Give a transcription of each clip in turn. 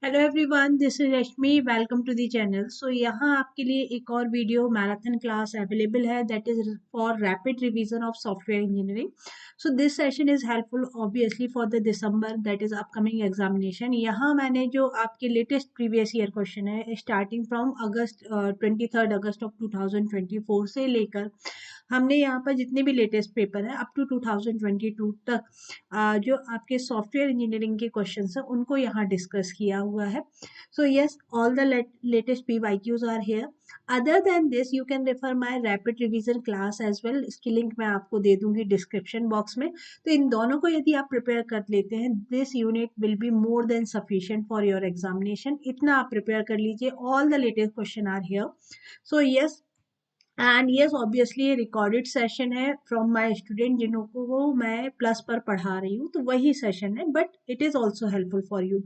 Hello everyone, this is Rashmi. Welcome to the channel. So यहाँ आपके लिए एक और वीडियो मैराथन क्लास अवेलेबल है that is for rapid revision of software engineering. So this session is helpful obviously for the December that is upcoming examination. यहाँ मैंने जो आपके लेटेस्ट प्रीवियस ईयर क्वेश्चन है starting from August 23 August of 2024 से लेकर हमने यहाँ पर जितने भी लेटेस्ट पेपर है अप टू 2022 तक जो आपके सॉफ्टवेयर इंजीनियरिंग के क्वेश्चंस हैं उनको यहाँ डिस्कस किया हुआ है। So yes, all the latest PYQs are here. Other than this you can refer my rapid revision class as well. इसकी लिंक मैं आपको दे दूंगी डिस्क्रिप्शन बॉक्स में। तो इन दोनों को यदि आप प्रिपेयर कर लेते हैं, this unit will be more than sufficient for your examination. इतना आप प्रिपेयर कर लीजिए। All the latest question are here. So yes, and yes obviously ये रिकॉर्डेड सेशन है फ्रॉम माय स्टूडेंट जिनको को मैं प्लस पर पढ़ा रही हूँ, तो वही सेशन है, but it is also helpful for you.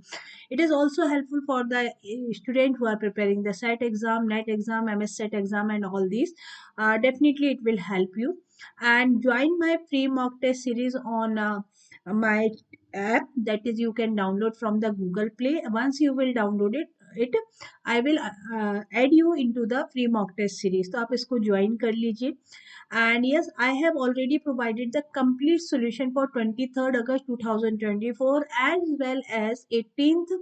It is also helpful for the student who are preparing the set exam, net exam, MS set exam and all these. Definitely it will help you. And join my free mock test series on my app, that is you can download from the Google Play. Once you will download it, I will add you into the free mock test series. तो आप इसको join कर लीजिए। And yes, I have already provided the complete solution for 23rd August 2024 as well as 18th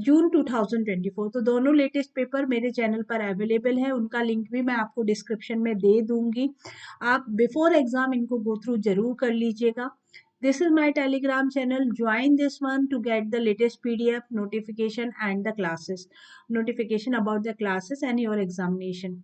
जून 2024। तो दोनों latest paper मेरे channel पर available है, उनका लिंक भी मैं आपको डिस्क्रिप्शन में दे दूंगी। आप बिफोर एग्जाम इनको गो थ्रू जरूर कर लीजिएगा। This is my Telegram channel. Join this one to get the latest PDF notification and the classes notification about the classes and your examination.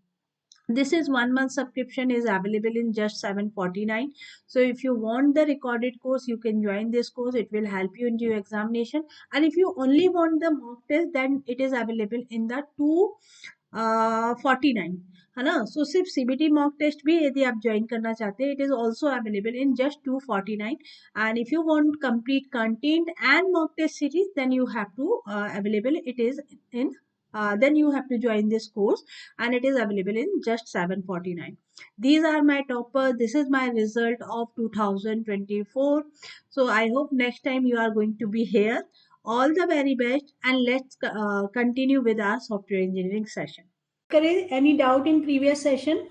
This is 1 month subscription is available in just 749. So if you want the recorded course, you can join this course. It will help you into your examination. And if you only want the mock test, then it is available in the 249, है ना। सो सिर्फ CBT mock test भी यदि आप join करना चाहते हैं, it is also available in just 249। And if you want complete content and mock test series, then you have to available it is in then you have to join this course, and it is available in just 749. These are my topper. This is my result of 2024. So I hope next time you are going to be here. All the very best, and let's continue with our software engineering session. Any doubt in previous session?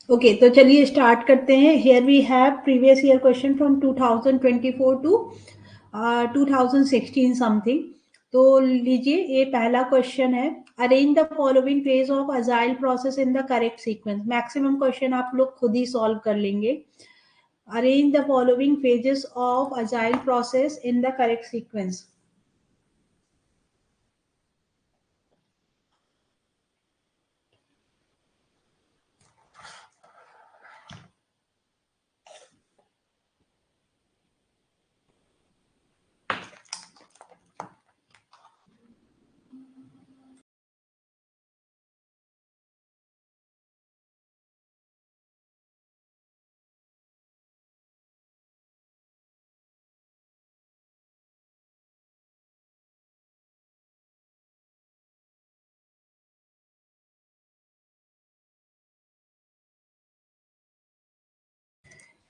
Okay, तो चलिए start करते हैं। Here we have previous year question from 2024 to 2016 something. तो लीजिए, ये पहला question है। Arrange the following phase of agile process in the correct sequence. Maximum question आप लोग खुद ही सॉल्व कर लेंगे। Arrange the following phases of agile process in the correct sequence.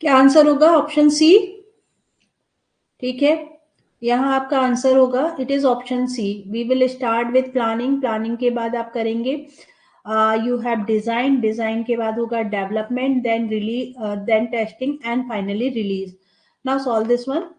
क्या आंसर होगा? Option C. ठीक है, यहाँ आपका आंसर होगा, it is option C. We will start with planning. Planning के बाद आप करेंगे यू हैव डिजाइन। डिजाइन के बाद होगा development, then release, then testing and finally release. Now solve this one.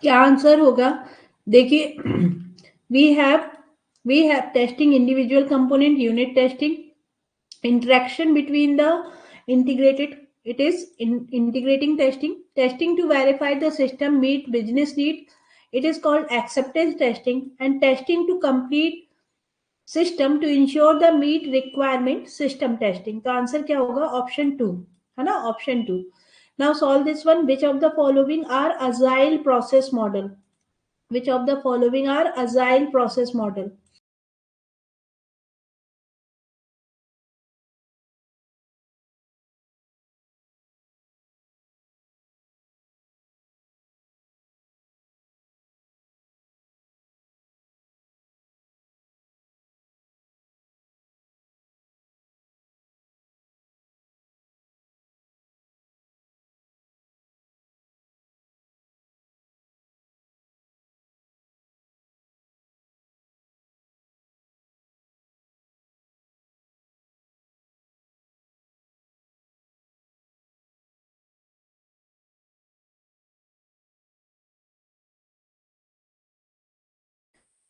क्या आंसर होगा? देखिए, we have testing individual component, unit testing, interaction between the integrated, it is integrating testing, testing to verify the system meet business need, it is called acceptance testing, and testing to complete system to ensure the meet requirement, system testing. तो answer क्या होगा? Option two, है ना, option two. Now solve this one. Which of the following are agile process model? Which of the following are agile process model?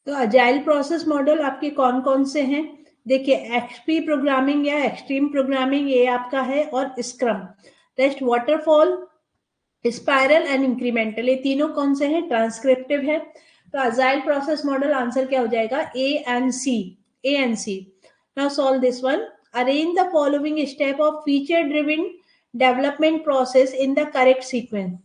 तो agile process model आपके कौन कौन से हैं? देखिए, एक्सपी प्रोग्रामिंग या एक्सट्रीम प्रोग्रामिंग ये आपका है, और scrum. Next waterfall, spiral and incremental, ये तीनों कौन से हैं? ट्रांसक्रिप्टिव है. तो अजाइल प्रोसेस मॉडल आंसर क्या हो जाएगा? A and C. A and C. Now solve this one. Arrange the following step of feature driven development process in the correct sequence.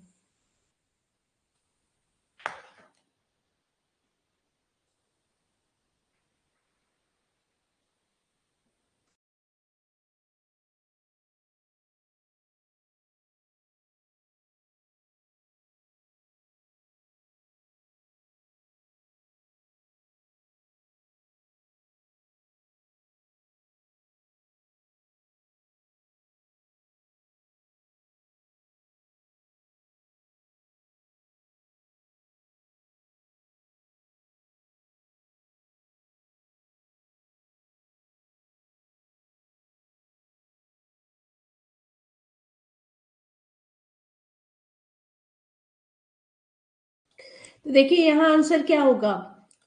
तो देखिए यहाँ आंसर क्या होगा?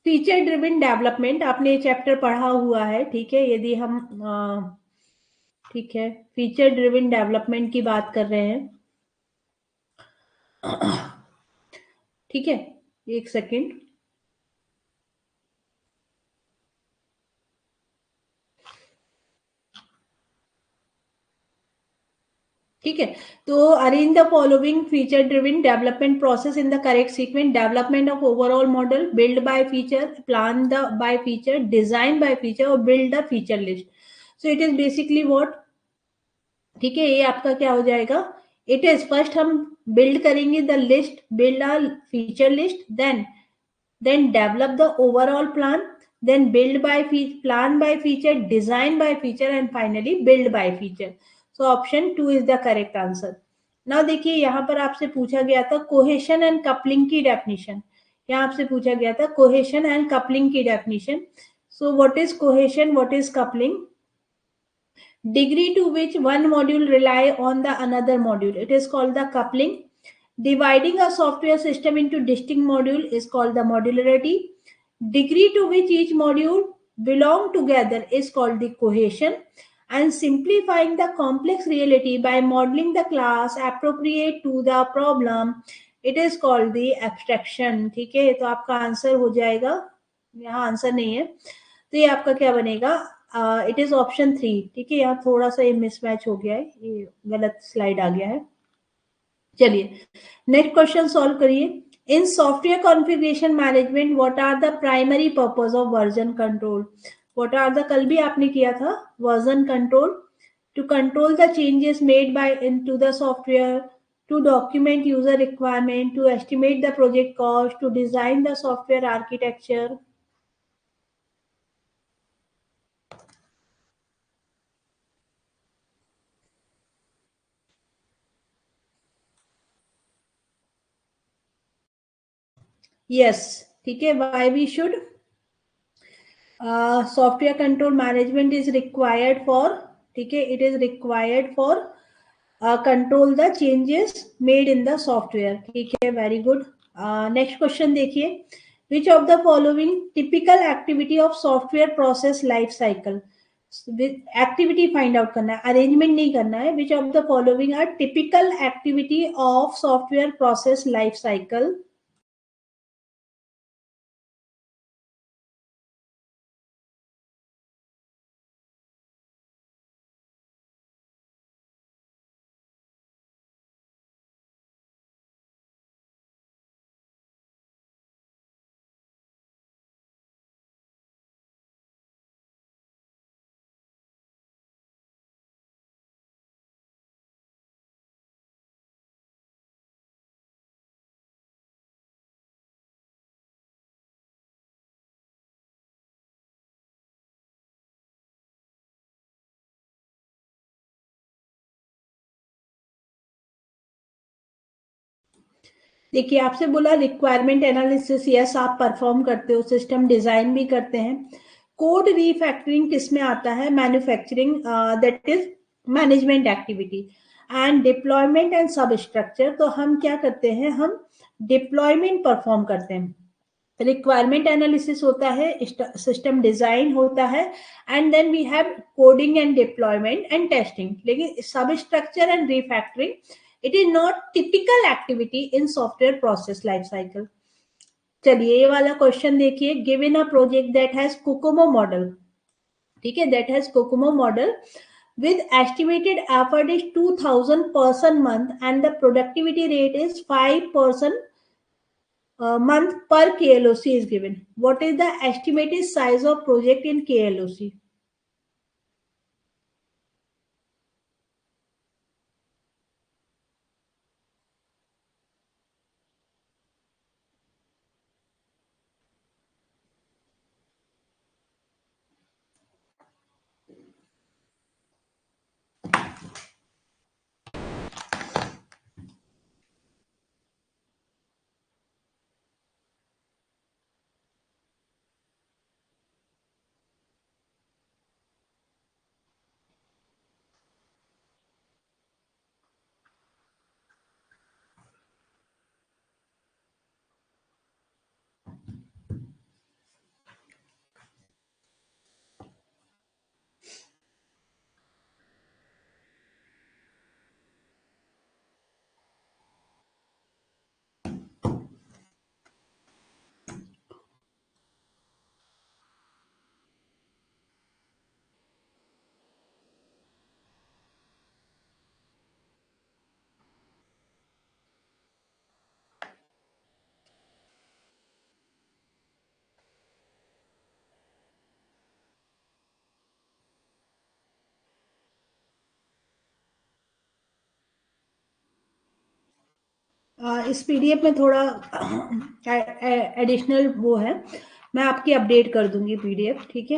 फीचर ड्रिवन डेवलपमेंट, आपने ये चैप्टर पढ़ा हुआ है, ठीक है. यदि हम ठीक है, फीचर ड्रिवन डेवलपमेंट की बात कर रहे हैं, ठीक है, एक सेकेंड. ठीक है, तो arrange the following feature driven development process in the correct sequence. Development of overall model, build by feature, plan the by feature, design by feature, और build the feature list. So it is basically what, ठीक है, ये आपका क्या हो जाएगा? It is first हम build करेंगे the list, build a feature list, then develop the overall plan, then build by plan by feature, design by feature, and finally build by feature. So option 2 is the correct answer. Now देखिए, यहाँ पर आपसे पूछा गया था cohesion and coupling की definition. यहाँ आपसे पूछा गया था कोहेशन एंड कपलिंग की definition. So what is cohesion, what is coupling? Degree to which one module rely on the another module, it is called the coupling. Dividing a software system into distinct modules is called the modularity. Degree to which each module belong together is called the cohesion. And simplifying the complex reality by modeling the class appropriate to the problem, it is called the abstraction. ठीक है, तो आपका answer हो जाएगा, यहाँ answer नहीं है, तो ये आपका क्या बनेगा? It is option 3. ठीक है, यहाँ थोड़ा सा ये मिसमैच हो गया है, ये गलत स्लाइड आ गया है. चलिए नेक्स्ट क्वेश्चन सॉल्व करिए. In software configuration management what are the primary purpose of version control? What are the, कल भी आपने किया था, version control. To control the changes made by into the software, to document user requirement, to estimate the project cost, to design the software architecture. Yes, ठीक है, why we should software control management is required for, ठीक है, it is required for control the changes made in the software. ठीक है, very good. Next question देखिए, which of the following typical activity of software process life cycle, activity find out करना है, arrangement नहीं करना है। Which of the following are typical activity of software process life cycle. देखिए आपसे बोला requirement analysis, yes आप परफॉर्म करते हो, सिस्टम डिजाइन भी करते हैं। कोड रीफैक्टरिंग किस में आता है, manufacturing, that is management activity. And deployment and सब स्ट्रक्चर, तो हम क्या करते हैं, हम डिप्लॉयमेंट परफॉर्म करते हैं। रिक्वायरमेंट एनालिसिस होता है, सिस्टम डिजाइन होता है, and then we have coding and deployment and testing. लेकिन sub structure and refactoring it is not typical activity in software process life cycle. चलिए ये वाला क्वेश्चन देखिए, given a project that has COCOMO model, ठीक है, that has COCOMO model with estimated effort is 2000 person month and the productivity rate is 5 person month per KLOC is given. What is the estimated size of project in KLOC? इस PDF में थोड़ा additional वो है, मैं आपकी update कर दूंगी PDF, ठीक है।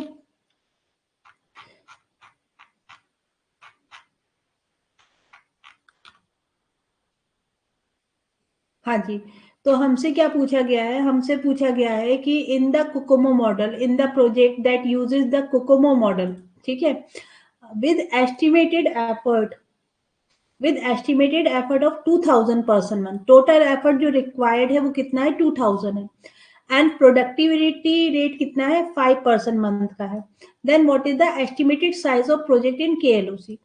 हाँ जी, तो हमसे क्या पूछा गया है, हमसे पूछा गया है कि in the Kokomo model, in the project that uses the Kokomo model, ठीक है, with estimated effort, with estimated effort of 2000 person month, total effort जो रिक्वायर्ड है वो कितना है, 2000 है, एंड प्रोडक्टिविटी रेट कितना है, 5% मंथ का है। Then what is the estimated size of project in KLOC.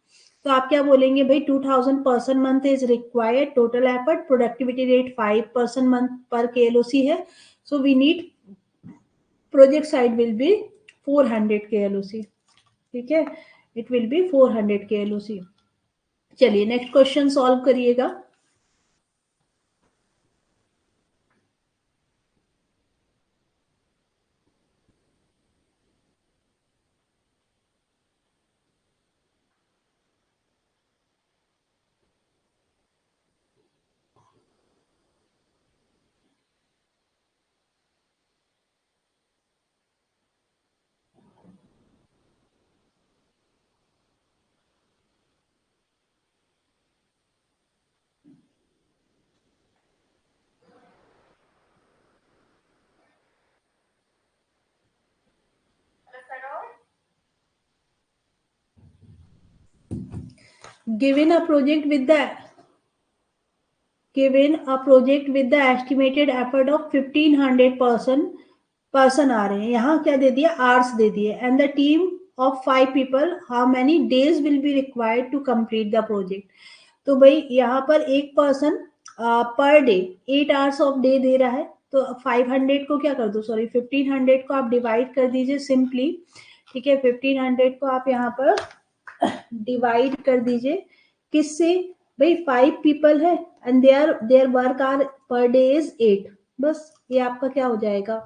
तो आप क्या बोलेंगे भाई, 2000 person month is required, total effort, productivity rate 5% month पर केएलओसी है, so we need project size will be 400 KLOC, ठीक है, इट विल बी 400 केएलओसी। चलिए नेक्स्ट क्वेश्चन सॉल्व करिएगा। Given a project with the given a project with the estimated effort of 1500 person आ रहे हैं, यहाँ क्या दे दिया, आवर्स दे दिए, and the team of 5 people, how many days will be required to complete the project. तो भाई यहाँ पर एक person per day 8 hours of day दे रहा है, तो 500 को क्या कर दो, सॉरी 1500 को आप डिवाइड कर दीजिए सिंपली, ठीक है, 1500 को आप यहाँ पर डिवाइड कर दीजिए किससे, भाई 5 पीपल है and their work are per day is 8, बस ये आपका क्या हो जाएगा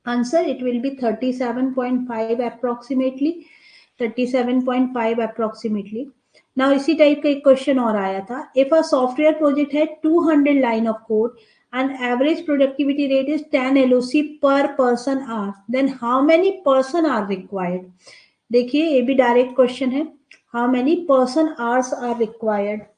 answer, it will be 37.5 approximately, 37.5 approximately. Now इसी टाइप का एक क्वेश्चन और आया था, इफ अ सॉफ्टवेयर प्रोजेक्ट है 200 line of code and average productivity rate is 10 LOC per person hour, then how many person are required? देखिए ये भी डायरेक्ट क्वेश्चन है, how many person hours are required?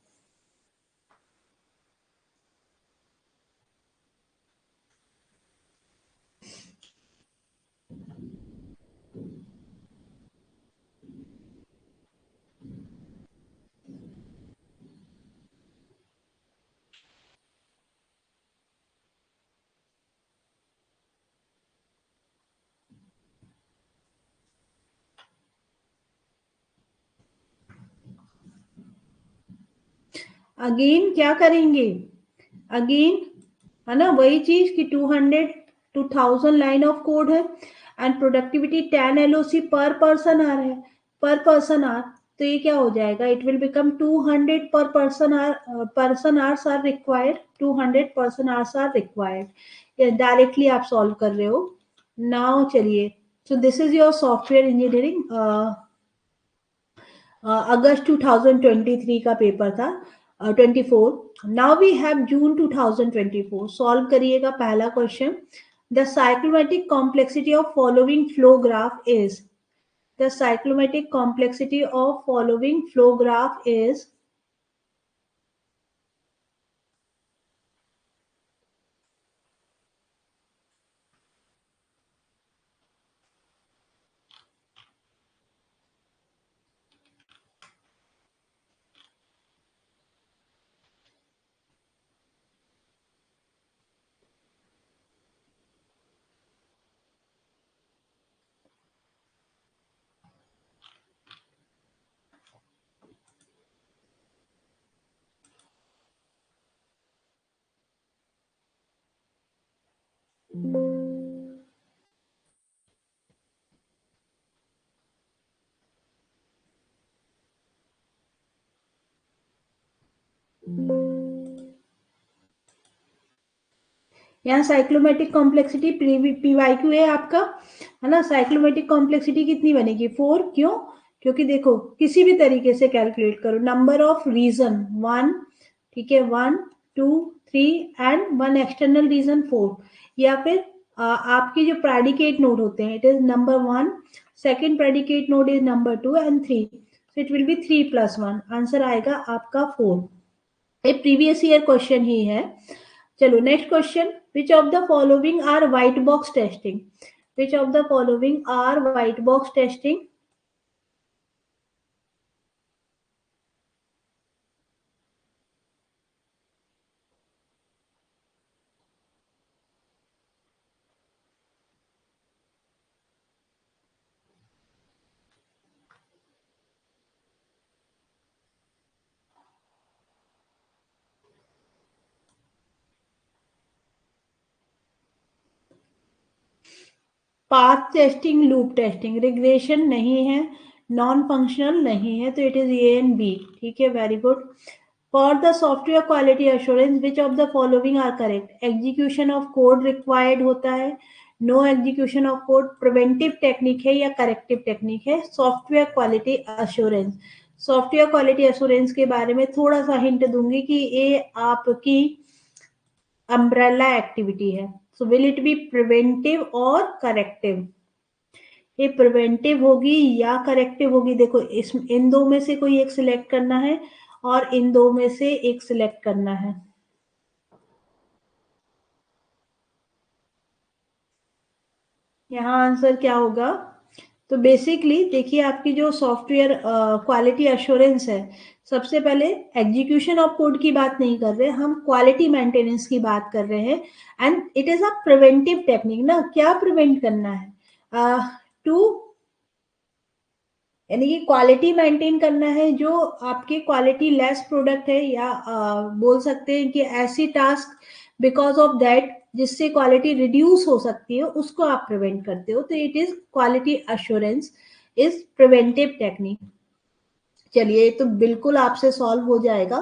Again क्या करेंगे, again है ना वही चीज कि 200 2000 लाइन ऑफ कोड है एंड प्रोडक्टिविटी 10 LOC पर पर्सन आर है, पर पर्सन आर, तो ये क्या हो जाएगा, it will become 200 per person hours are required, 200 person hours are required, directly आप सॉल्व कर रहे हो। नाउ चलिए, so this is your software engineering August 2023 का पेपर था, 24। Now we have June 2024, solve करिएगा पहला question, the cyclomatic complexity of following flow graph is, the cyclomatic complexity of following flow graph is, यहाँ cyclomatic complexity PYQ है आपका, है ना, साइक्लोमेटिक complexity कितनी बनेगी 4, क्यों, क्योंकि देखो किसी भी तरीके से कैलकुलेट करो, नंबर ऑफ रीजन 1, ठीक है, 1 2 3 एंड 1 एक्सटर्नल रीजन 4, या फिर आपके जो प्रेडिकेट नोड होते हैं, it is number 1, second predicate node is number 2 and 3, so it will B 3 + 1, answer आएगा आपका 4, ये प्रीवियस ईयर क्वेश्चन ही है। चलो next question, which of the following are white box testing, which of the following are white box testing, path testing, loop testing, regression नहीं है, non functional नहीं है, तो it is A and B, ठीक है, very good. For the software quality assurance which of the following are correct, execution of code required होता है, no execution of code, preventive technique है या करेक्टिव टेक्निक है, software quality assurance, software quality assurance के बारे में थोड़ा सा हिंट दूंगी कि ये आपकी अम्ब्रेला एक्टिविटी है, so will it be preventive और करेक्टिव, ये प्रिवेंटिव होगी या करेक्टिव होगी, देखो इस इन दो में से कोई एक सिलेक्ट करना है और इन दो में से एक सिलेक्ट करना है, यहाँ आंसर क्या होगा, तो बेसिकली देखिए आपकी जो सॉफ्टवेयर क्वालिटी एश्योरेंस है, सबसे पहले एग्जीक्यूशन ऑफ कोड की बात नहीं कर रहे, हम क्वालिटी मेंटेनेंस की बात कर रहे हैं। And it is a preventive technique ना, क्या प्रिवेंट करना है, टू यानी कि क्वालिटी मेंटेन करना है जो आपके क्वालिटी लेस प्रोडक्ट है, या बोल सकते हैं कि ऐसी टास्क बिकॉज ऑफ दैट जिससे क्वालिटी रिड्यूस हो सकती है, उसको आप प्रिवेंट करते हो, तो it is quality assurance is preventive technique. चलिए ये तो बिल्कुल आपसे सॉल्व हो जाएगा।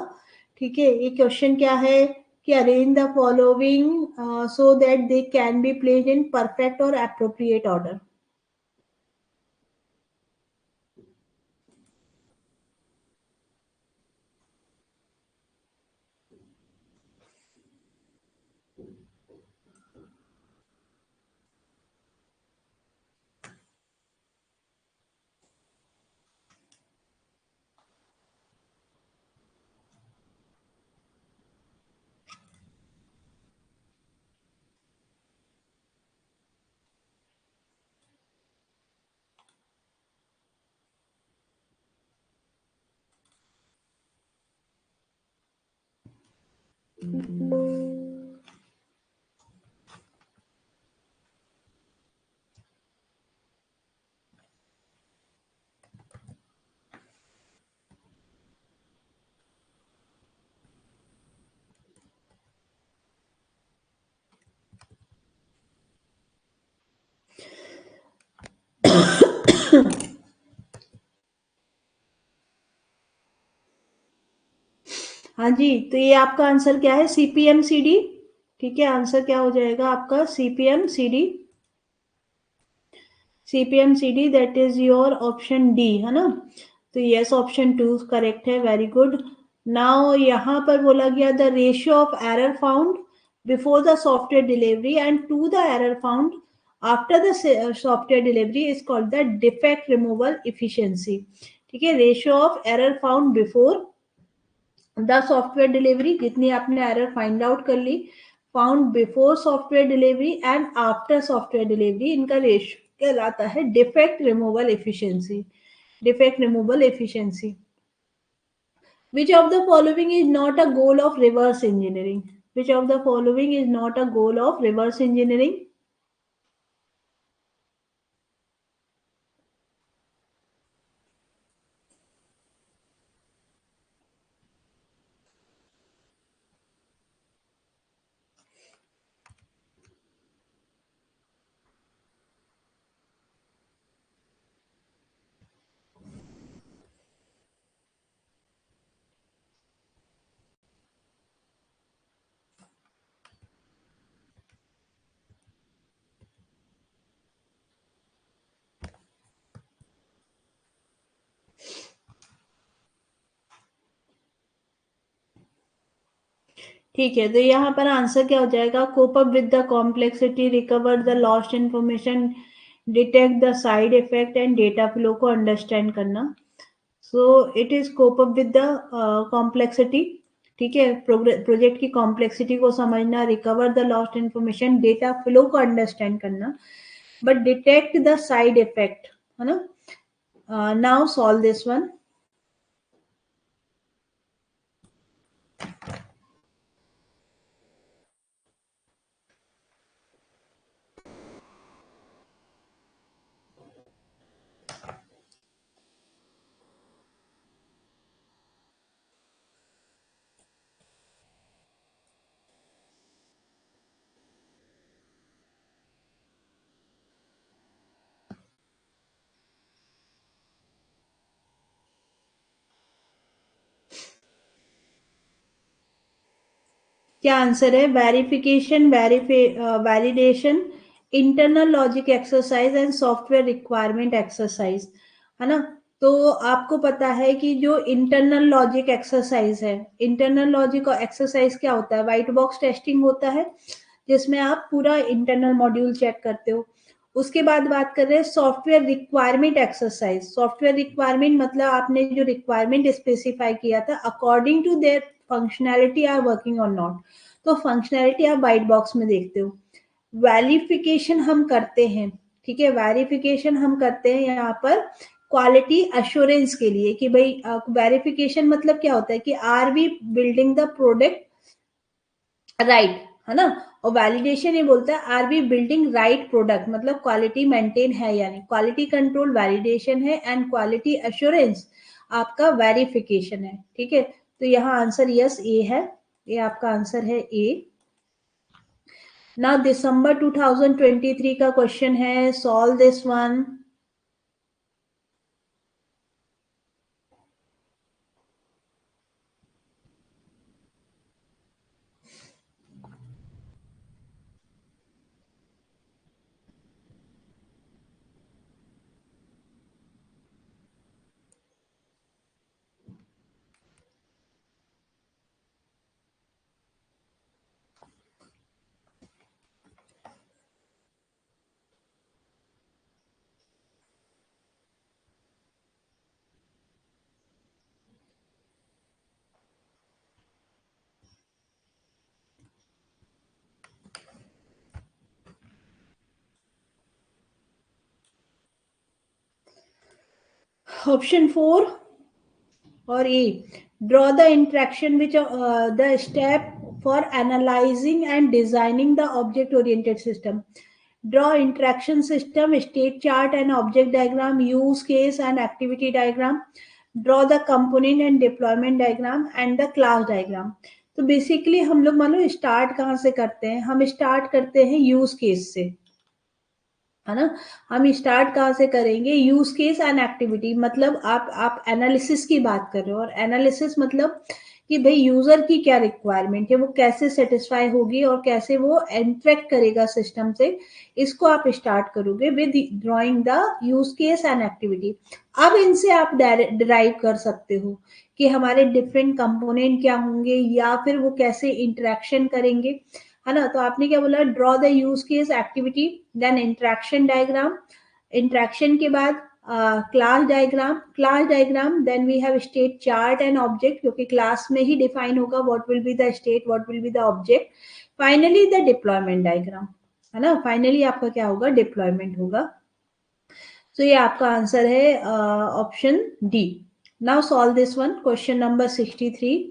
ठीक है, ये क्वेश्चन क्या है कि arrange the following so that they can be placed in perfect और एप्रोप्रिएट ऑर्डर। हाँ जी, तो ये आपका आंसर क्या है, सीपीएम सीडी। ठीक है, आंसर क्या हो जाएगा आपका, CPM CD. CPM CD that is your option D, है ना। तो यस, ऑप्शन टू करेक्ट है, वेरी गुड। नाउ यहाँ पर बोला गया the ratio of error found before the software delivery and to the error found after the software delivery is called the defect removal efficiency. ठीक है, ratio of error found before the software delivery, जितनी आपने error find out कर ली, found before software delivery and after software delivery, इनका ratio कहलाता है defect removal efficiency. Defect removal efficiency. Which of the following is not a goal of reverse engineering? Which of the following is not a goal of reverse engineering? ठीक है, तो यहाँ पर answer क्या हो जाएगा, cope up with the complexity, recover the lost information, detect the side effect and data flow को understand करना। So it is cope up with the complexity. ठीक है, प्रोजेक्ट की कॉम्प्लेक्सिटी को समझना, recover the lost information, data flow को understand करना, but detect the side effect, है ना। Now solve this one. क्या आंसर है, verification, validation, internal logic exercise and software requirement exercise, है ना। तो आपको पता है कि जो इंटरनल लॉजिक एक्सरसाइज है, इंटरनल लॉजिक एक्सरसाइज क्या होता है, व्हाइट बॉक्स टेस्टिंग होता है, जिसमें आप पूरा इंटरनल मॉड्यूल चेक करते हो। उसके बाद बात कर रहे हैं software requirement exercise. Software requirement मतलब आपने जो रिक्वायरमेंट स्पेसिफाई किया था, according to their functionality are working और नॉट, तो फंक्शनैलिटी आप वाइट बॉक्स में देखते हो। वैलिफिकेशन हम करते हैं, ठीक है, वेरिफिकेशन हम करते हैं यहाँ पर क्वालिटी अश्योरेंस के लिए कि भाई वेरिफिकेशन मतलब क्या होता है कि are we building the product right, है ना। और वैलिडेशन ये बोलता है are we building right product, मतलब क्वालिटी मेंटेन है, यानी क्वालिटी कंट्रोल वैलिडेशन है एंड क्वालिटी एश्योरेंस आपका वेरिफिकेशन है। ठीक है, तो यहाँ आंसर यस ए है, ये आपका आंसर है ए। नाउ दिसंबर 2023 का क्वेश्चन है, सॉल्व दिस वन। ऑप्शन 4 और ए, draw the interaction which the step for analyzing and designing the object oriented system. Draw interaction system, state chart and object diagram, use case and activity diagram. Draw the component and deployment diagram and the class diagram. तो basically हम लोग मान लो start कहाँ से करते हैं, हम start करते हैं यूज केस से, है ना। हम स्टार्ट कहाँ से करेंगे, यूज केस एंड एक्टिविटी, मतलब आप एनालिसिस की बात कर रहे हो, और एनालिसिस मतलब कि भाई यूजर की क्या रिक्वायरमेंट है, वो कैसे सेटिस्फाई होगी और कैसे वो इंटरेक्ट करेगा सिस्टम से, इसको आप स्टार्ट करोगे with drawing the use case and activity. अब इनसे आप डिराइव कर सकते हो कि हमारे डिफरेंट कंपोनेंट क्या होंगे या फिर वो कैसे इंटरेक्शन करेंगे, है ना। तो आपने क्या बोला, draw the use case activity, then interaction diagram, interaction के बाद class diagram, class diagram, then we have state chart and object, क्योंकि क्लास में ही डिफाइन होगा what will be the state, what will be the object, finally the deployment diagram, है ना। Finally आपका क्या होगा, डिप्लॉयमेंट होगा। तो ये आपका आंसर है option D. Now solve this one, question number 63।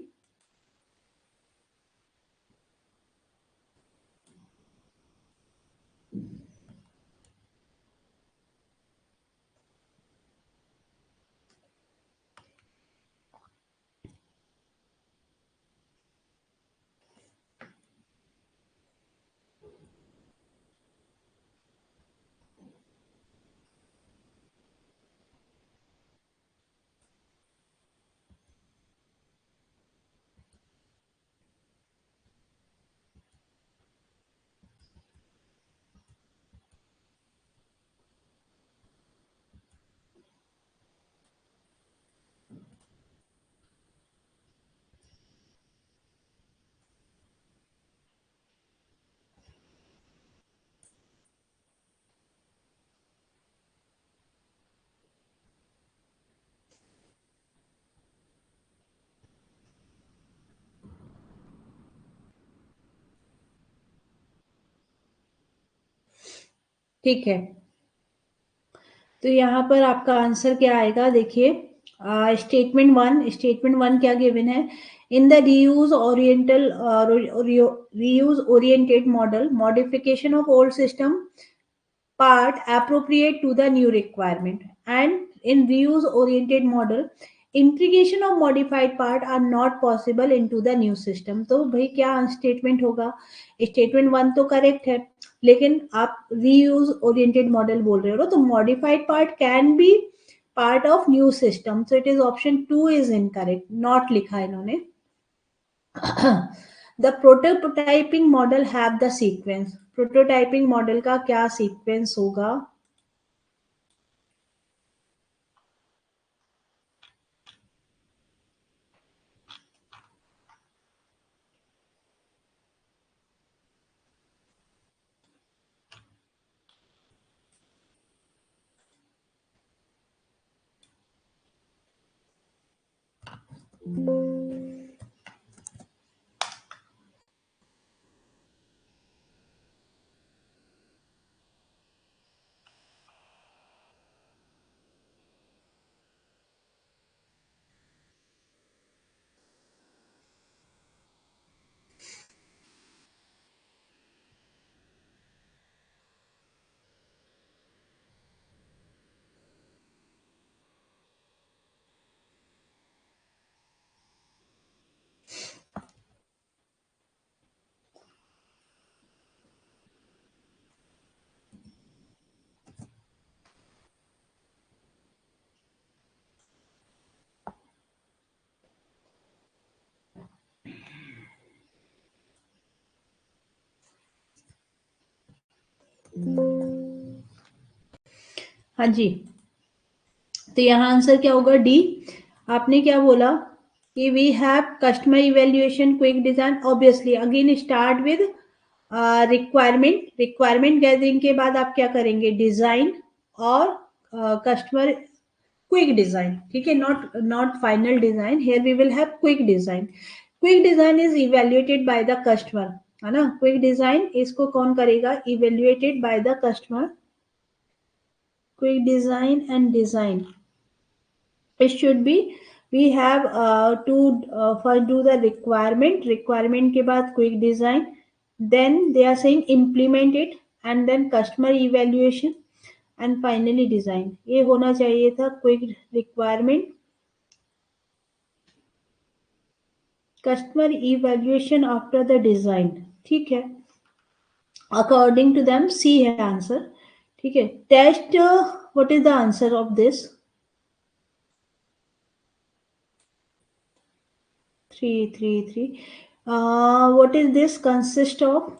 ठीक है, तो यहाँ पर आपका आंसर क्या आएगा, देखिए स्टेटमेंट वन क्या गिवन है, in the reuse oriented model, modification of old system part appropriate to the new requirement, and in reuse oriented model integration of modified part are not possible into the new system। तो भाई क्या statement होगा, statement one तो correct है, लेकिन आप reuse oriented model बोल रहे हो, तो modified part can be part of new system, so it is option two is incorrect, not लिखा है इन्होंने। The prototyping model have the sequence, prototyping model का क्या सीक्वेंस होगा। हाँ जी, तो यहाँ आंसर क्या होगा? डी। आपने क्या बोला कि we have customer evaluation, quick design. Obviously again start with requirement gathering के बाद आप क्या करेंगे? डिजाइन और कस्टमर क्विक डिजाइन, ठीक है, not not final design, here we will have quick design. Quick design is evaluated by the customer, है ना। क्विक डिजाइन इसको कौन करेगा? Evaluated by the customer. Quick design and design, it should be, we have to first do the requirement के बाद quick design, then they are saying implement it, and then customer evaluation, and finally design। ये होना चाहिए था quick requirement, customer evaluation after the design, ठीक है। According to them see है answer, ठीक है। Test, what is the answer of this? 333, what is this consist of?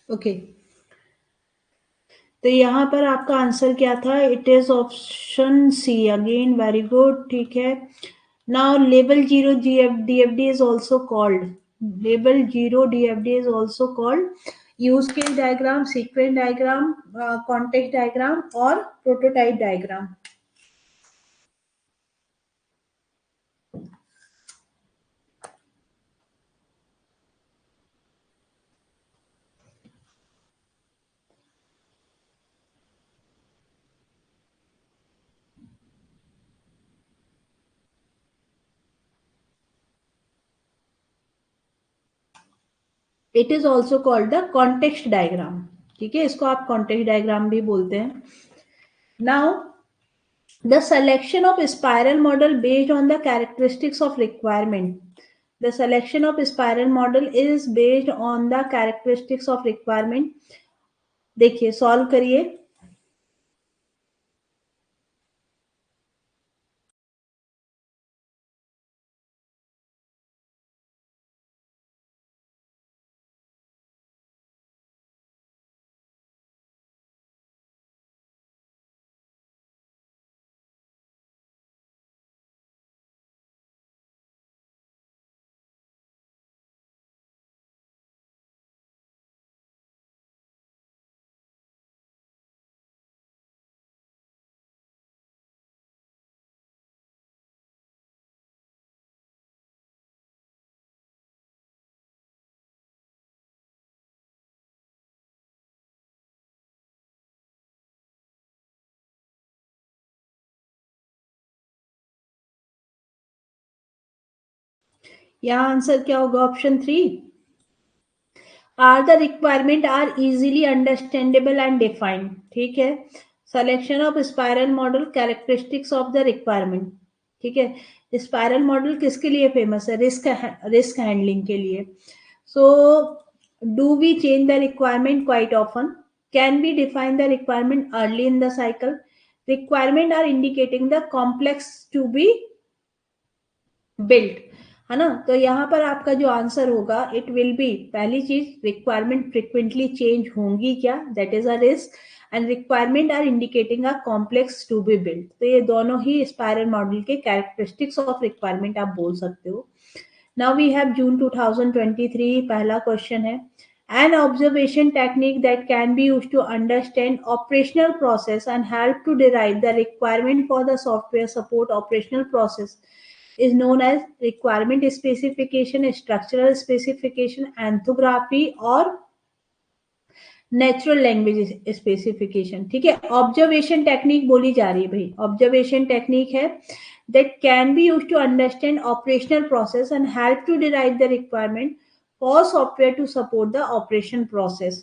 Okay, तो यहाँ पर आपका आंसर क्या था? It is option C again, very good, ठीक है। नाउ लेबल zero DFD is also called, लेबल zero DFD is also called use case diagram, sequence diagram, context diagram और prototype diagram. It is also called the context diagram, ठीक है, इसको आप context diagram भी बोलते हैं। Now the selection of spiral model based on the characteristics of requirement, the selection of spiral model is based on the characteristics of requirement। देखिए solve करिए। यहाँ आंसर क्या होगा? Option 3, are the requirement are easily understandable and defined, ठीक है। Selection of spiral model, characteristics of the requirement, ठीक है। Spiral model किसके लिए फेमस है? रिस्क हैंडलिंग के लिए। So do we change the requirement quite often? Can we define the requirement early in the cycle? Requirement are indicating the complex to be built, है ना। तो यहाँ पर आपका जो आंसर होगा, इट विल बी, पहली चीज, रिक्वायरमेंट फ्रिक्वेंटली चेंज होंगी क्या? That is a risk, and requirement are indicating a complex to be built. तो ये दोनों ही स्पाइरल मॉडल के कैरेक्टरिस्टिक्स ऑफ रिक्वायरमेंट आप बोल सकते हो। Now we have June 2023. पहला क्वेश्चन है, an observation technique that can be used to understand operational process and help to derive the requirement for the software support operational process is known as requirement specification, structural specification, anthography or natural language specification. ठीक है, observation technique बोली जा रही है भाई. Observation technique है that can be used to understand operational process and help to derive the requirement for software to support the operation process.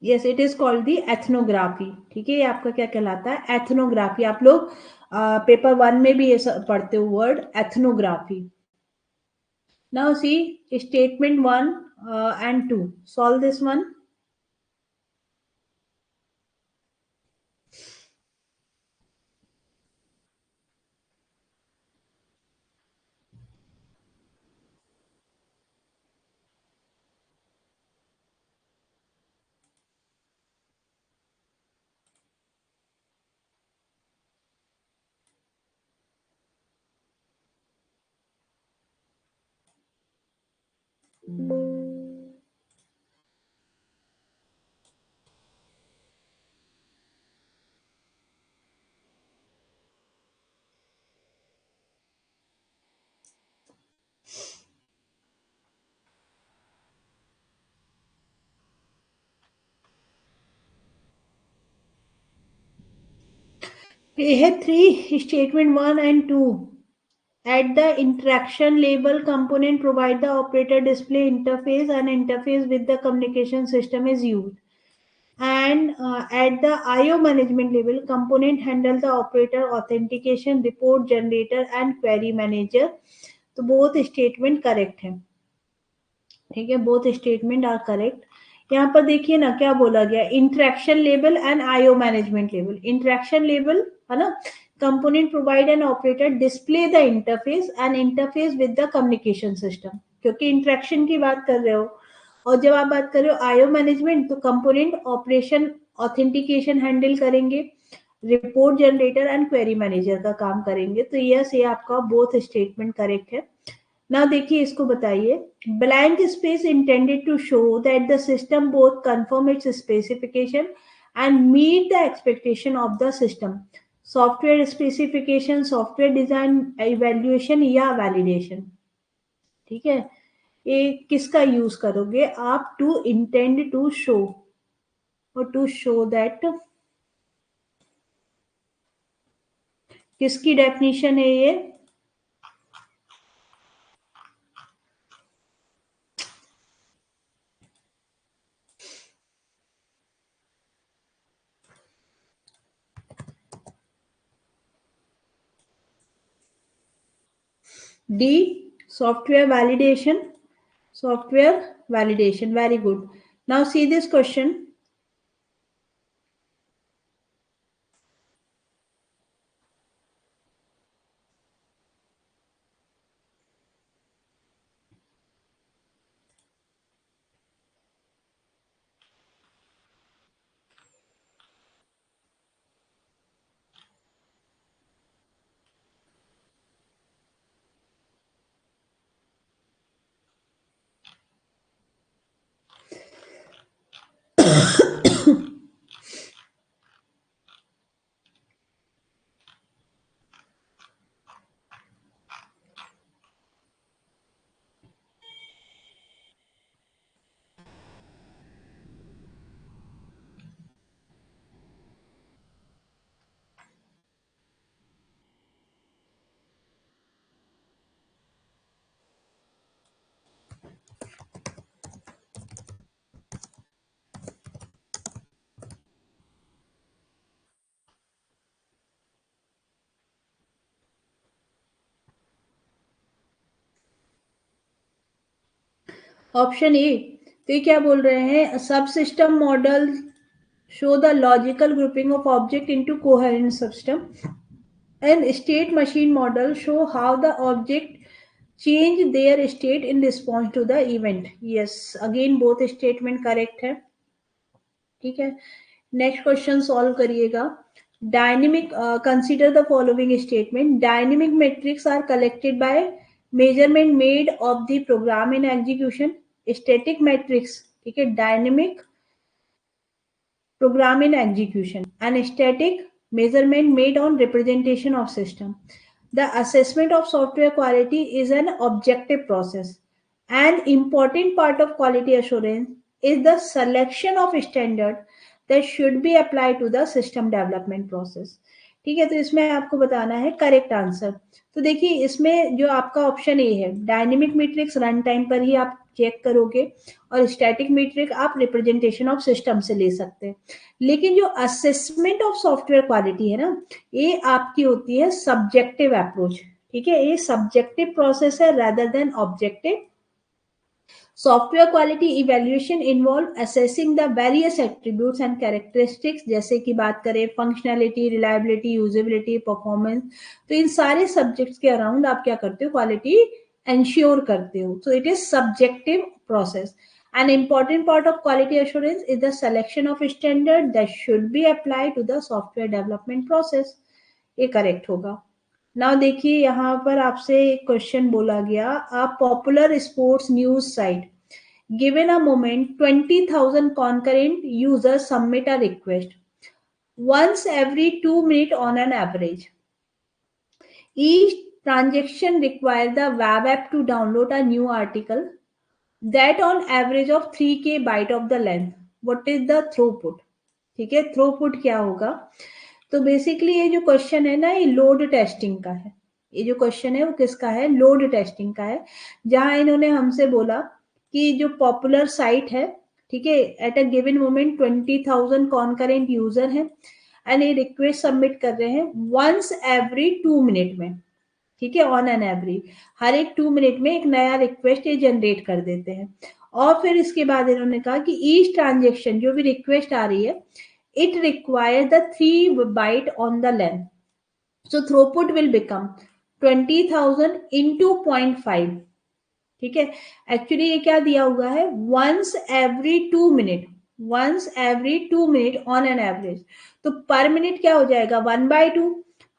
Yes, it is called the ethnography. ठीक है, ये आपका क्या कहलाता है? एथनोग्राफी. आप लोग पेपर 1 में भी ये पढ़ते हो word ethnography. Now see statement 1 and 2. Solve this one. We have 3, statement 1 and 2. At the interaction label component provide the operator display interface and interface with the communication system is used. And at the IO management level component handle the operator authentication, report generator and query manager. तो both statement correct है. ठीक है, both statement are correct. यहाँ पर देखिए ना क्या बोला गया, interaction level and IO management level. Interaction level है ना, component provide an operator display the interface and interface with the communication system, क्योंकि इंटरेक्शन की बात कर रहे हो. और जब आप बात कर रहे हो आईओ मैनेजमेंट, तो कंपोनेंट ऑपरेशन ऑथेंटिकेशन हैंडल करेंगे, report generator and query manager का काम करेंगे. तो यस, ये आपका बोथ स्टेटमेंट करेक्ट है. ना देखिए इसको बताइए. Blank space intended to show that the system both conform its specification and meet the expectation of the system. Software specification, software design, evaluation या वैलिडेशन. ठीक है, ये किसका यूज करोगे आप? टू इंटेंड टू शो और टू शो दैट. किसकी definition है ये? D. Software validation. Software validation. Very good. Now see this question. Option A. तो ये क्या बोल रहे हैं? सब system model show the logical grouping of object into coherent system and state machine model show how the object change their state in response to the event. Yes, again both statement correct है. ठीक है, next question solve करिएगा. Dynamic, consider the following statement. Dynamic metrics are collected by measurement made of the program in execution. Static metrics, ठीक है, dynamic program in execution, and static measurement made on representation of system. The assessment of software quality is an objective process. An important part of quality assurance is the selection of standard that should be applied to the system development process. ठीक है, तो इसमें आपको बताना है correct answer. तो देखिए इसमें जो आपका ऑप्शन ए है, डायनेमिक मैट्रिक्स रन टाइम पर ही आप चेक करोगे और स्टैटिक मैट्रिक आप रिप्रेजेंटेशन ऑफ सिस्टम से ले सकते हैं. लेकिन जो असेसमेंट ऑफ सॉफ्टवेयर क्वालिटी है ना, ये आपकी होती है सब्जेक्टिव अप्रोच. ठीक है, ये सब्जेक्टिव प्रोसेस है rather then objective. Software quality evaluation involve assessing the various attributes and characteristics, जैसे कि बात करें फंक्शनैलिटी, रिलायबिलिटी, यूजेबिलिटी, परफॉर्मेंस. तो इन सारे सब्जेक्ट्स के अराउंड आप क्या करते हो, क्वालिटी एंश्योर करते हो. सो it is subjective process. An important part of quality assurance is the selection of standard that should be applied to the software development process. ये करेक्ट होगा. नाउ देखिए यहाँ पर आपसे एक क्वेश्चन बोला गया, a popular sports news site given a moment 20,000 concurrent users submit a request once every 2 minutes on an average. Each transaction requires the web app to download a new article that on average of 3K byte of the length. What is the throughput? ठीक है, throughput क्या होगा. तो basically ये जो question है ना, ये लोड टेस्टिंग का है. ये जो क्वेश्चन है वो किसका है, लोड टेस्टिंग का है. जहां इन्होंने हमसे बोला कि जो पॉपुलर साइट है, ठीक है, at a given moment 20,000 concurrent user है एंड ये रिक्वेस्ट सबमिट कर रहे हैं वंस एवरी 2 मिनट में. ठीक है, ऑन एन एवरेज हर एक 2 मिनट में एक नया रिक्वेस्ट ये जनरेट कर देते हैं. और फिर इसके बाद इन्होंने कहा कि ईच ट्रांजेक्शन, जो भी रिक्वेस्ट आ रही है, it requires the 3 byte on the length. So throughput will become 20,000 into 0.5. ठीक है, एक्चुअली ये क्या दिया हुआ है, once every 2 minute, once every 2 minute on an average. तो पर मिनट क्या हो जाएगा, 1/2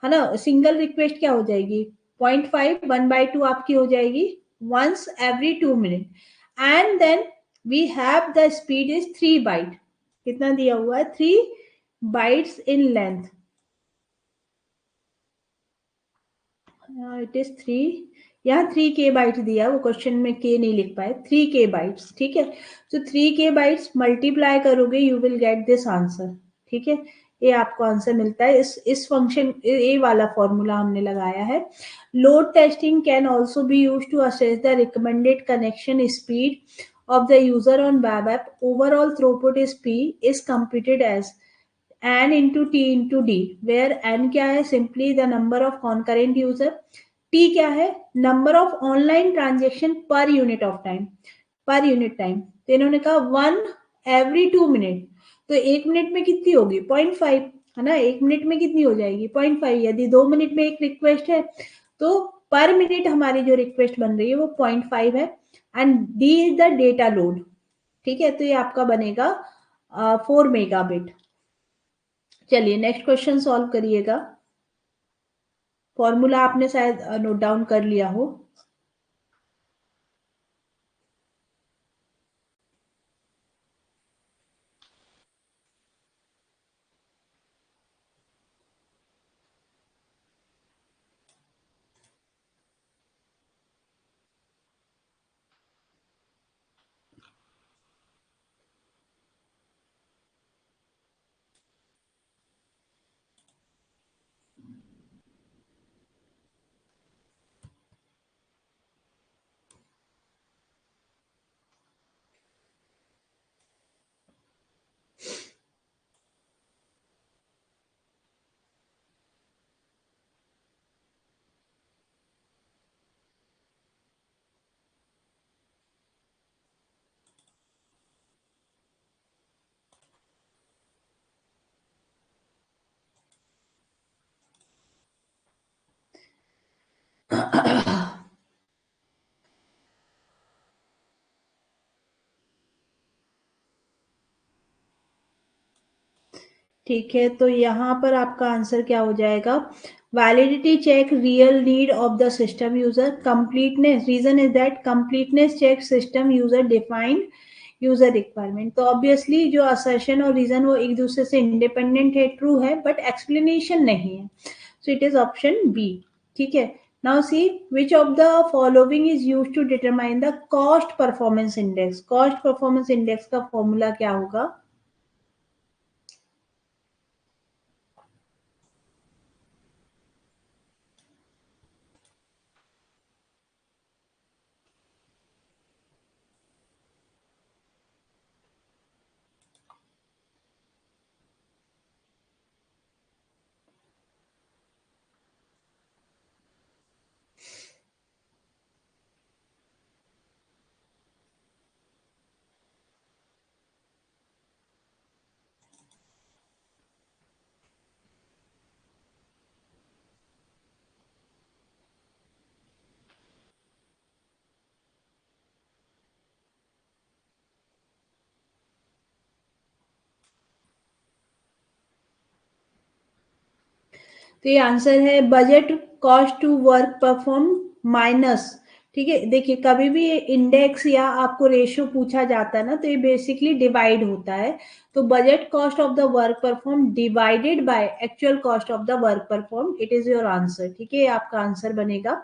है ना. सिंगल रिक्वेस्ट क्या हो जाएगी 0.5, 1/2 आपकी हो जाएगी once every 2 minute. And then we have the speed is 3 byte. कितना दिया हुआ है, 3 bytes in length. It is 3, यहाँ 3K बाइट्स दिया, वो क्वेश्चन में K नहीं लिख पाए, 3K बाइट्स. ठीक है, तो 3K बाइट्स मल्टीप्लाई करोगे you will get this answer. ठीक है, ये आपको आंसर मिलता है. इस फंक्शन, ये वाला फॉर्मूला हमने लगाया है. Load testing can also be use to assess the recommended connection speed of the user on web app. Overall throughput is P is computed as n into t into d, where n क्या है, simply the number of concurrent user. t क्या है, number of online transaction per unit of time, per unit time. तो इन्होंने कहा 1 every 2 minute. तो 1 minute में कितनी होगी 0.5, है ना. 1 मिनट में कितनी हो जाएगी 0.5. यदि 2 मिनट में एक रिक्वेस्ट है तो पर मिनट हमारी जो रिक्वेस्ट बन रही है वो 0.5 है. And D is the data load. ठीक है, तो ये आपका बनेगा 4 मेगाबिट. चलिए नेक्स्ट क्वेश्चन सॉल्व करिएगा. फॉर्मूला आपने शायद नोट डाउन कर लिया हो. ठीक है, तो यहाँ पर आपका आंसर क्या हो जाएगा? Validity check real need of the system user, completeness reason is that completeness check system user defined user requirement. तो ऑब्वियसली जो असर्शन और रीजन वो एक दूसरे से इंडिपेंडेंट है, ट्रू है, बट एक्सप्लेनेशन नहीं है। So it is option B. ठीक है, now see which of the following is use to determine the cost performance index. Cost performance index का फॉर्मूला क्या होगा? तो ये आंसर है budget cost to work perform minus. ठीक है, देखिए कभी भी इंडेक्स या आपको रेशियो पूछा जाता है ना, तो ये बेसिकली डिवाइड होता है। तो budget cost of the work perform divided by actual cost of the work perform, it is your answer. ठीक है, ये आपका आंसर बनेगा।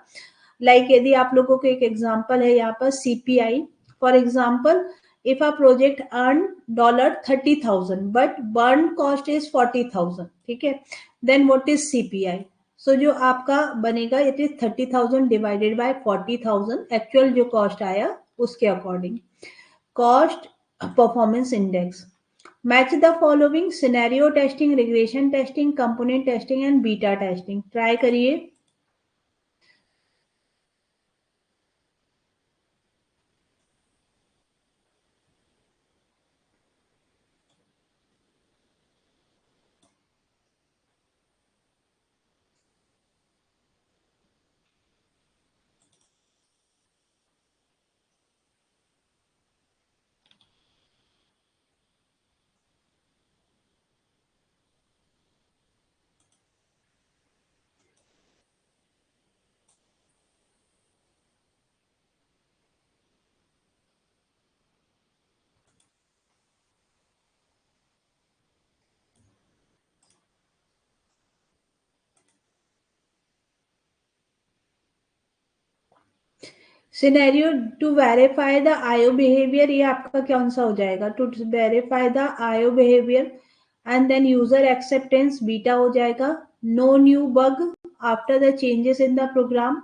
यदि आप लोगों को एक एग्जांपल है यहाँ पर CPI, for example if a project earn $30,000 but burn cost is 40,000, ठीक है, then what is CPI? So जो आपका बनेगा it is 30,000 divided by 40,000, actual जो कॉस्ट आया उसके according. Cost performance index, match the following scenario testing, regression testing, component testing and beta testing. Try करिए। Scenario to verify the IO behaviour, ये आपका कौन सा हो जाएगा? To verify the IO behaviour and then user acceptance, beta हो जाएगा। No new bug after the changes in the program,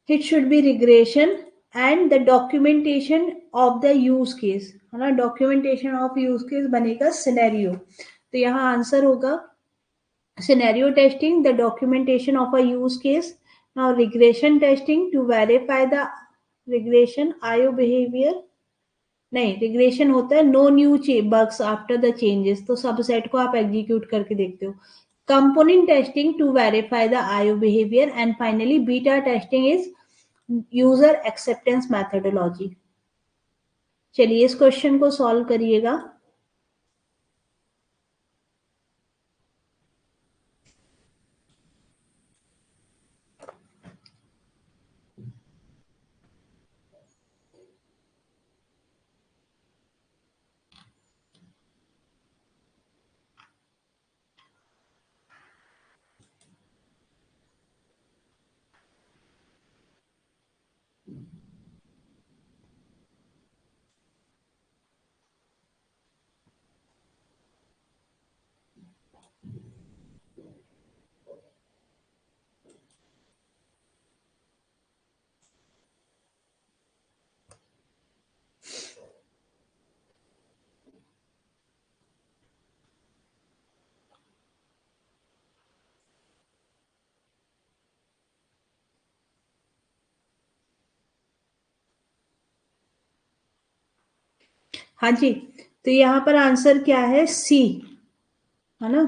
it should be regression. And the documentation of the use case, है ना, डॉक्यूमेंटेशन ऑफ यूज केस बनेगा scenario. तो यहाँ आंसर होगा scenario testing, the documentation of a use case. Now regression testing to verify the regression IO behavior, नहीं, regression होता है no new bugs after the changes, तो सबसेट को आप एग्जीक्यूट करके देखते हो। Component testing to verify the IO behaviour and finally beta testing is user acceptance methodology. चलिए इस क्वेश्चन को सॉल्व करिएगा। हाँ जी, तो यहाँ पर आंसर क्या है? सी, है ना।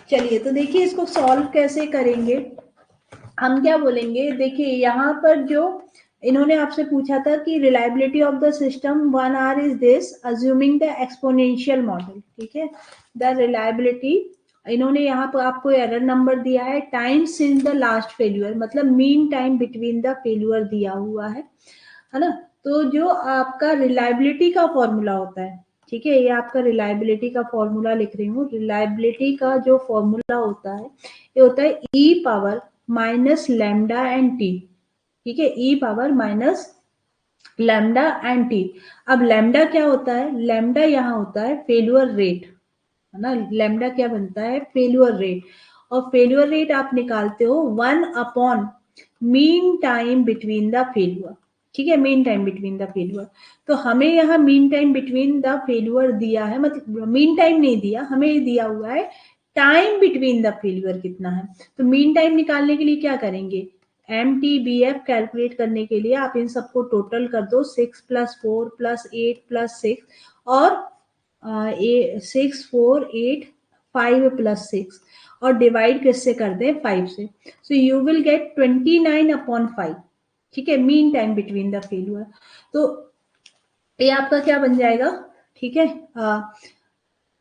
चलिए तो देखिए इसको सॉल्व कैसे करेंगे। हम क्या बोलेंगे, देखिए यहाँ पर जो इन्होंने आपसे पूछा था कि reliability of the system 1 our is this assuming the exponential model, ठीक है। द रिलायबिलिटी, इन्होंने यहाँ पर आपको एरर नंबर दिया है, time since the last failure, मतलब mean time between the failure दिया हुआ है ना। तो जो आपका रिलायबिलिटी का फॉर्मूला होता है, ठीक है, ये आपका रिलायबिलिटी का फॉर्मूला लिख रही हूँ। रिलायबिलिटी का जो फॉर्मूला होता है ये होता है e power minus lambda and T, ठीक है, e power minus lambda and T. अब लैम्डा क्या होता है, लैम्डा यहाँ होता है फेल्यूर रेट, है ना। लैम्डा क्या बनता है, फेल्यूर रेट, और फेल्यूर रेट आप निकालते हो 1 upon mean time between the failure, ठीक है, mean time between the failure. तो हमें यहाँ mean time between the failure दिया है, मतलब मीन टाइम नहीं दिया, हमें ये दिया हुआ है टाइम बिटवीन द फेल्यूर कितना है। तो मीन टाइम निकालने के लिए क्या करेंगे, M T B F calculate करने के लिए आप इन सबको टोटल कर दो, 6 + 4 + 8 + 6, और 6 4 8 5 + 6, और डिवाइड किससे कर दें, 5 से। सो यू विल गेट 29/5, ठीक है, mean time between the failure. तो ये आपका क्या बन जाएगा, ठीक है,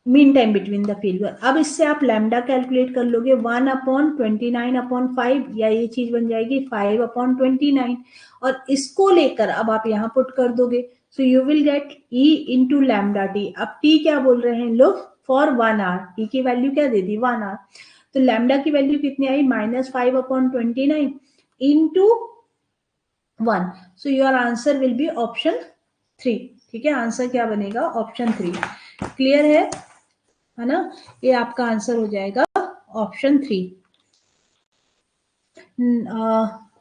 mean time between the failure. अब इससे आप लैम्डा कैलकुलेट कर लोगे, 1/29/5, या ये चीज बन जाएगी 5/29, और इसको लेकर अब आप यहाँ पुट कर दोगे। So you will get E into lambda T. अब टी क्या बोल रहे हैं लोग, फॉर 1 आवर, टी की वैल्यू क्या दे दी, 1 आवर। तो लैम्डा की वैल्यू कितनी आई, -5/29 into 1। So your answer will be option 3, ठीक है, आंसर क्या बनेगा, ऑप्शन 3। क्लियर है ना, ये आपका आंसर हो जाएगा ऑप्शन 3।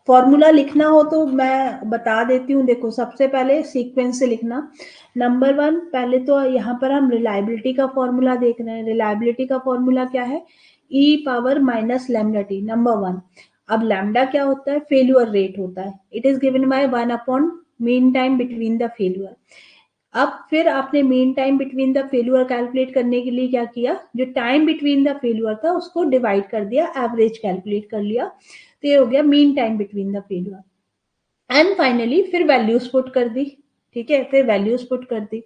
फॉर्मूला लिखना हो तो मैं बता देती हूँ, देखो सबसे पहले सीक्वेंस से लिखना। नंबर 1, पहले तो यहाँ पर हम रिलायबिलिटी का फॉर्मूला देख रहे हैं। रिलायबिलिटी का फॉर्मूला क्या है, e power minus lambda T, number 1। अब लैम्डा क्या होता है, फेल्यूर रेट होता है, it is given bye 1 upon mean time between the failure. अब फिर आपने mean time between the failure calculate करने के लिए क्या किया, जो टाइम बिटवीन द फेल्यूर था उसको डिवाइड कर दिया, एवरेज कैलकुलेट कर लिया, तो ये हो गया mean time between the failure. And finally फिर वैल्यूज पुट कर दी, ठीक है, फिर वैल्यूज पुट कर दी।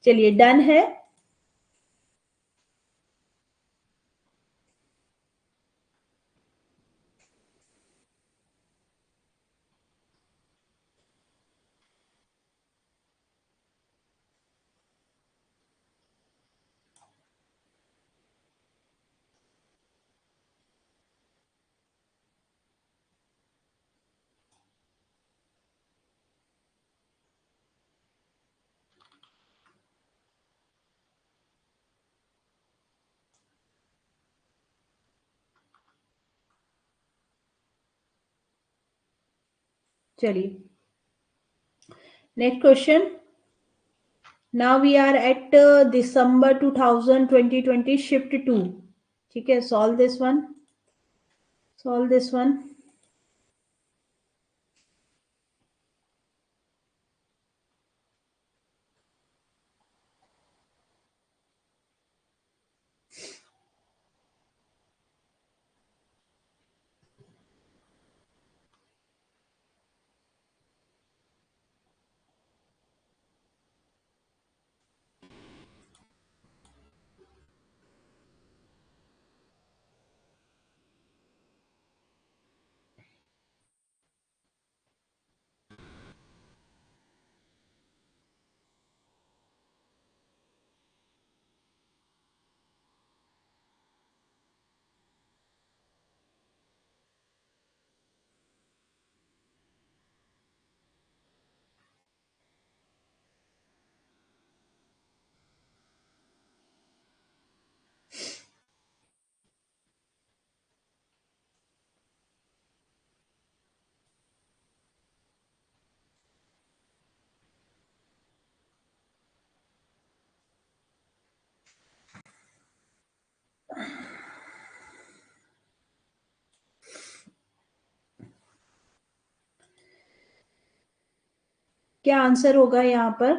चलिए डन है। चलिए next question. Now we are at December 2020 shift 2, ठीक है, solve this one, solve this one. क्या आंसर होगा यहाँ पर,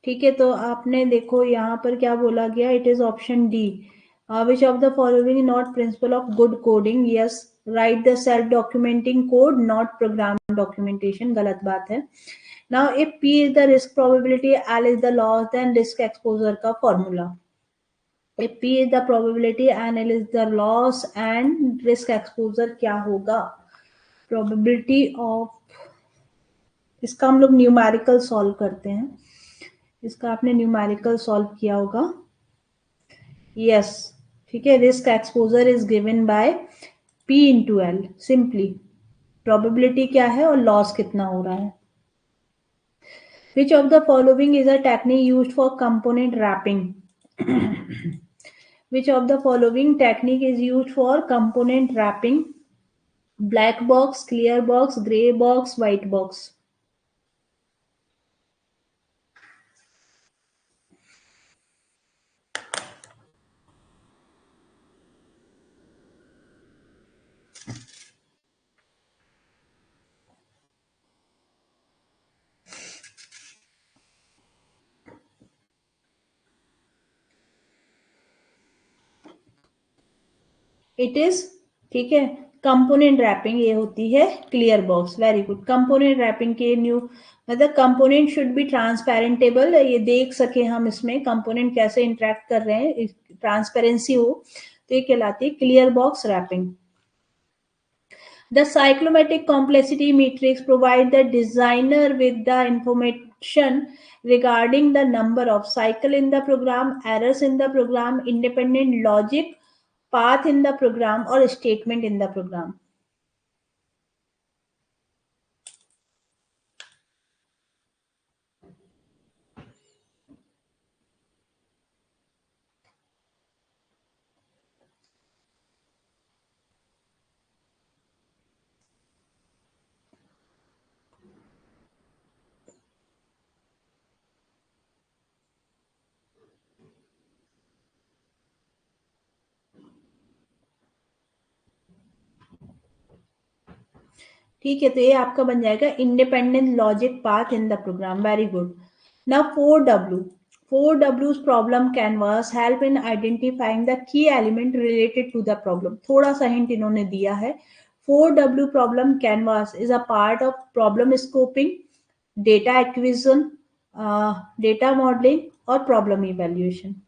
ठीक है, तो आपने देखो यहाँ पर क्या बोला गया, it is option D, Which of the following is not principle of good coding? Yes, write the self-documenting code, not program documentation. गलत बात है. Now, if P is the risk probability, L is the loss, then risk exposure का formula. If P is the probability and L is the loss and risk exposure क्या होगा? Probability of, इसका हम लोग numerical solve करते हैं. इसका आपने न्यूमेरिकल सॉल्व किया होगा. यस, ठीक है. Risk exposure is given by P into L. Simply probability क्या है और लॉस कितना हो रहा है. Which of the following is a technique used for component wrapping? Which of the following technique is used for component wrapping? Black box, clear box, grey box, white box. It is, ठीक है. Component wrapping ये होती है clear box. Very good. Component wrapping के new मतलब component should be transparent able. ये देख सके हम इसमें कंपोनेंट कैसे इंटरेक्ट कर रहे हैं, ट्रांसपेरेंसी हो, तो ये कहलाती है clear box wrapping. The cyclomatic complexity matrix provides the designer with the information regarding the number of cycle in the program, errors in the program, independent logic, path in the program, or statement in the program. ठीक है, तो ये आपका बन जाएगा independent logic path in the program. Very good. Now 4W. 4W's problem canvas help in identifying the key element related to the problem. थोड़ा सा hint इन्होंने दिया है. 4W problem canvas is a part of problem scoping, data acquisition, data modelling और problem evaluation.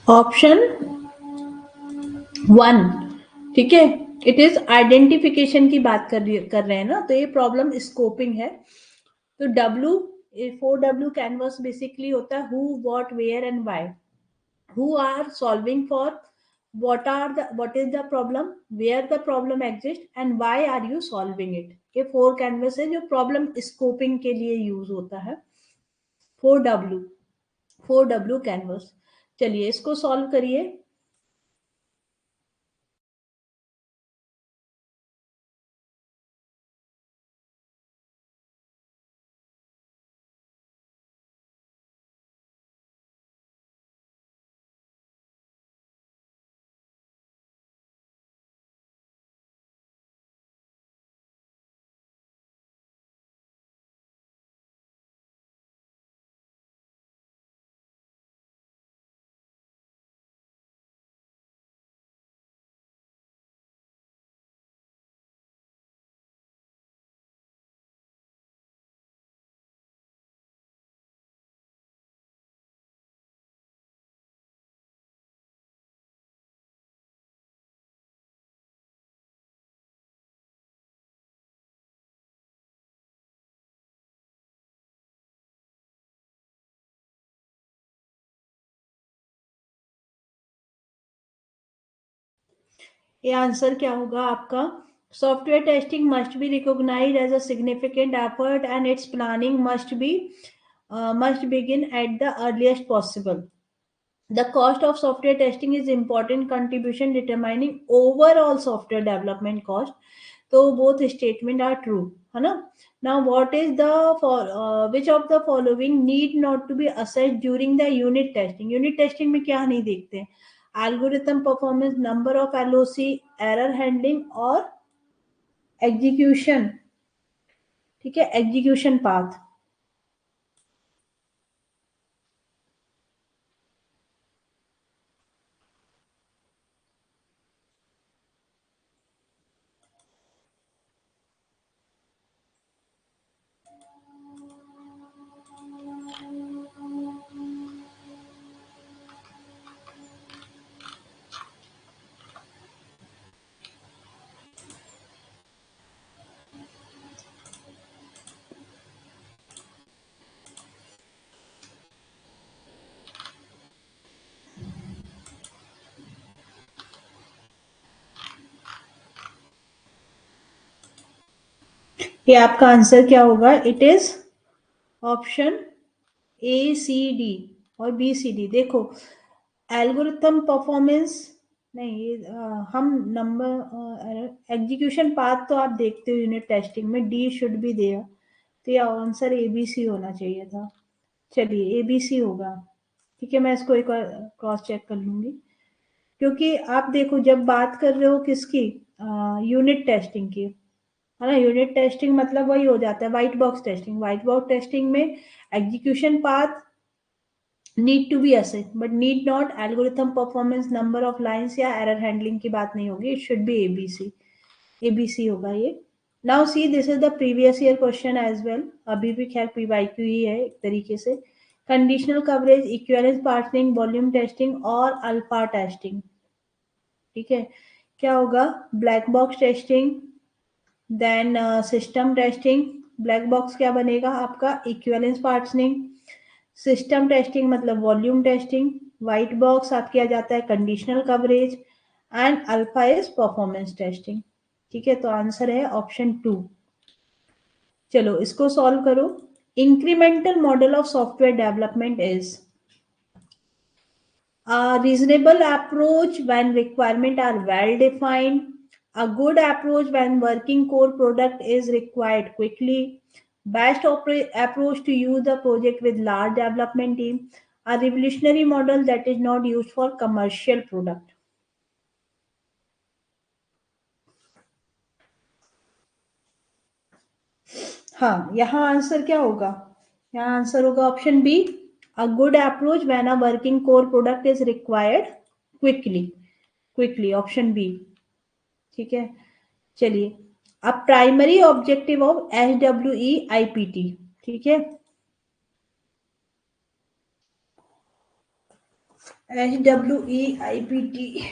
Option 1, ठीक है. It is identification की बात कर रहे हैं ना, तो ये प्रॉब्लम स्कोपिंग है. तो W, 4W कैनवस बेसिकली होता है who, what, where and why. Who are solving for what is the problem, where the problem exists and why are you solving it. ये 4 कैनवस है जो प्रॉब्लम स्कोपिंग के लिए use होता है. 4W, 4W canvas. चलिए इसको सॉल्व करिए. ये आंसर क्या होगा आपका? Software testing must be recognised as a significant effort and its planning must begin at the earliest possible. The cost of software testing is important contribution determining overall software development cost. So both statement are true, है ना? Now what is the which of the following need not to be assessed during the unit testing? Unit testing में क्या नहीं देखते हैं? Algorithm performance, number of LOC, error handling और execution. ठीक है, execution path. ये आपका आंसर क्या होगा? It is option A C D और बी सी डी. देखो, एल्गोरिथम परफॉर्मेंस नहीं, ये हम नंबर एग्जीक्यूशन पाथ तो आप देखते हो यूनिट टेस्टिंग में, डी शुड बी देयर. तो ये आंसर ए बी सी होना चाहिए था. चलिए, ए बी सी होगा. ठीक है, मैं इसको एक बार क्रॉस चेक कर लूंगी. क्योंकि आप देखो, जब बात कर रहे हो किसकी, यूनिट टेस्टिंग की, है ना? यूनिट टेस्टिंग मतलब वही हो जाता है white box testing. White box testing में execution path need to be assert but need not algorithm performance, number of lines या एरर हैंडलिंग की बात नहीं होगी. It should be A B C. A B C होगा ये. Now see, this is the previous year question as well. अभी भी खैर पीवाईक्यू ही है एक तरीके से. Conditional coverage, equivalence parsing, volume testing और अल्फा टेस्टिंग. ठीक है, क्या होगा? Black box testing, then system testing. Black box क्या बनेगा आपका? Equivalence parsing. सिस्टम टेस्टिंग मतलब वॉल्यूम टेस्टिंग. व्हाइट बॉक्स आपके आ जाता है conditional coverage. And alpha is performance testing. ठीक है, तो आंसर है ऑप्शन 2. चलो इसको सॉल्व करो. Incremental model of software development is a reasonable approach when requirements are well defined, a good approach when working core product is required quickly, approach to use the project with large development team, a revolutionary model that is not used for commercial product. हाँ, यहाँ answer क्या होगा? यहाँ आंसर होगा option B, a good approach when a working core product is required quickly. Option B. ठीक है, चलिए. अब प्राइमरी ऑब्जेक्टिव ऑफ SWE-IPT. ठीक है, SWE-IPT.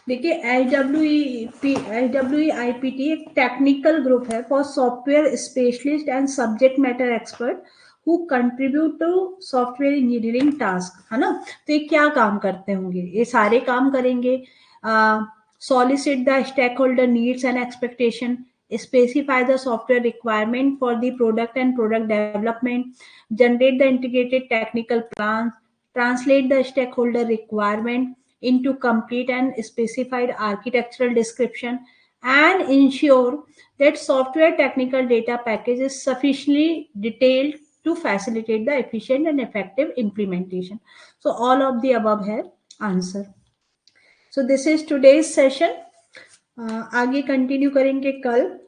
देखिए, SWE-IPT एक टेक्निकल ग्रुप है for software specialist and subject matter expert who contribute to software engineering task, है ना? तो ये क्या काम करते होंगे? ये सारे काम करेंगे. Solicit the stakeholder needs and expectation, specify the software requirement for the product and product development, generate the integrated technical plans, translate the stakeholder requirement into complete and specified architectural description, and ensure that software technical data package is sufficiently detailed to facilitate the efficient and effective implementation. So all of the above है answer. So this is today's session. आगे continue करेंगे कल.